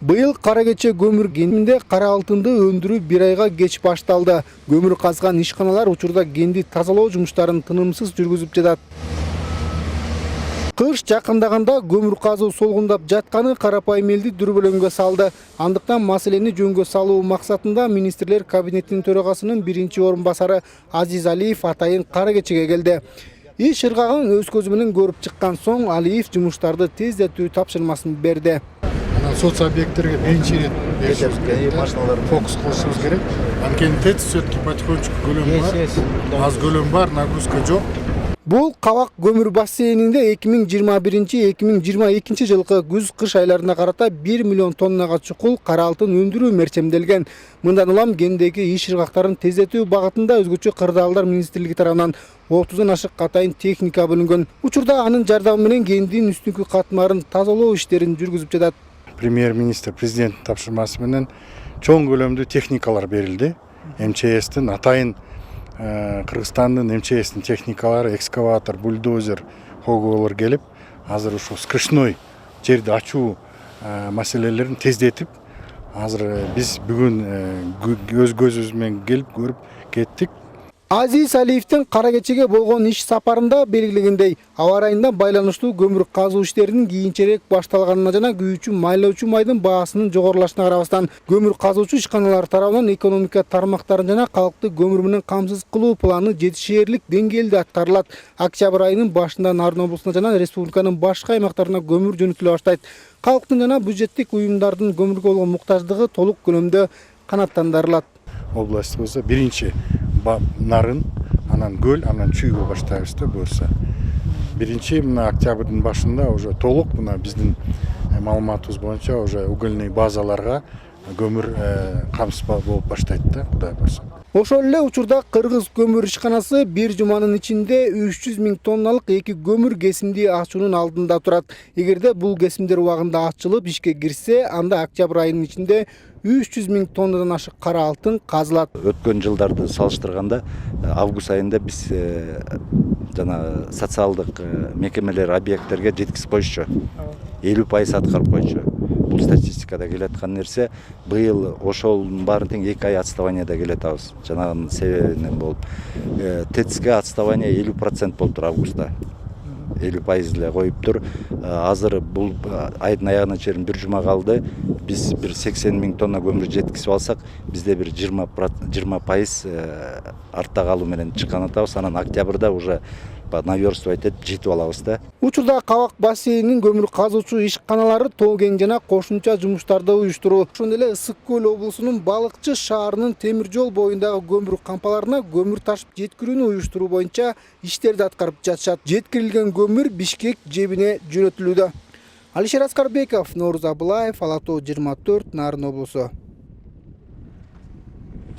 Быйыл Каракече көмүр кенинде кара алтынды өндүрүү 1 айга кеч башталды. Көмүр казган ишканалар учурда кенди тазалоо жумуштарын тынымсыз жүргүзүп жатат. Кыш жакындаганда көмүр казуу солгундап жатканы карапайым элди дүрбөлөңгө салды. Андыктан маселени жөнгө салуу максатында министрлер кабинетинин төрагасынын биринчи орун басары Азиз Алиев атайын Каракечеге келди. Иш ыргагын өз көзү менен көрүп чыккан соң Алиев жумуштарды тездетүү тапшырмасын берди. Соц объекттерге биринчи рет фокус кылышыбыз керек. Анткени ТЭЦ все-таки потихонечку көлөм бар. Аз көлөм бар, нагрузка жок. Бул Кабак көмүр бассейнинде 2021-2022 жылкы күз-кыш айларына карата 1 миллион тоннага чукул кара алтын өндүрүү мерчемделген. Мындан улам кендеги иш ыргактарын тездетүү багытында өзгөчө кырдаалдар министрлиги тарабынан 30дан ашык катайын техника бөлүнгөн. Учурда анын жардамы менен кендин үстүнкү катмарын тазалоо иштерин жүргүзүп жатат. Премьер-министр президенттин тапшырмасы менен чоң көлөмдүү техникалар берилди. МЧСтин атайын Кыргызстандын МЧСтин техникалары, экскаватор, бульдозер, хоголор келип, азыр ушул скрышной жерди ачуу маселелерин тездетип, азыр биз бүгүн өз көзүбүз менен келип көрүп кеттик. Азиз Алиевдин Каракечеге болгон иш сапарында белгилегендей, аба ырайына байланыштуу көмүр казуу иштеринин кийинчерээк башталганына жана күйүүчү майлоочу майдын баасынын жогорулашына карабастан, көмүр казуучу ишканалар тарабынан экономика тармактарын жана калкты көмүр менен камсыз кылуу планы жетишээрлик деңгээлде аткарылат. Октябрь айынын башында Нарын облусуна жана республиканын башка аймактарына көмүр жөнөтүлө баштайт. Калктын жана бюджеттик уюмдардын көмүргө болгон муктаждыгы толук көлөмдө канааттандырылат. Область болсо биринчи Нарын, анан Көл, анан Чүйгө баштайбыз да буюрса. Биринчи мына октябрдын башында уже толук мына биздин маалыматыбыз боюнча уже угольный базаларга көмүр камсыз болуп баштайт да, Кудай буйрса. Ошол эле учурда Кыргыз көмүр ишканасы бир жуманын ичинде 300 000 тонналык 2 көмүр кесимди ачуунун алдында турат. Эгерде бул кесимдер убагында ачылып ишке кирсе, анда октябрь айынын ичинде 300 000 тоннадан ашык кара алтын казылат. Өткөн жылдарды салыштырганда август айында биз жана социалдык мекемелер объекттерге жеткизип койчу. 50% аткарып койчу. Бул статистикада келаткан нерсе. Быйыл ошолдун баарын тең 2 ай отставанияда келатабыз. Жанагынын себебинен болуп. ТЭЦке отставание 50% болуптур августта. 50% эле коюптур. Азыр бул айдын аягына чейин бир жума калды. Биз бир 80 000 тонна көмүр жеткизип алсак, бизде бир 20% артта калуу менен чыккан атабыз. Анан октябрда уже наверстывать этип жетип алабыз да. Учурда Кабак бассейнинин көмүр казуучу ишканалары тоо кең жана кошумча жумуштарды уюштуруу. Ошондой эле Ысык көл облусунун Балыкчы шаарынын темир жол боюндагы көмүр кампаларына көмүр ташып жеткирүүнү уюштуруу боюнча иштерди аткарып жатышат. Жеткирилген көмүр Бишкек жебине жөнөтүлүүдө. Алишер Аскарбеков, Нооруз Абылаев, Ала Тоо 24, Нарын облусу.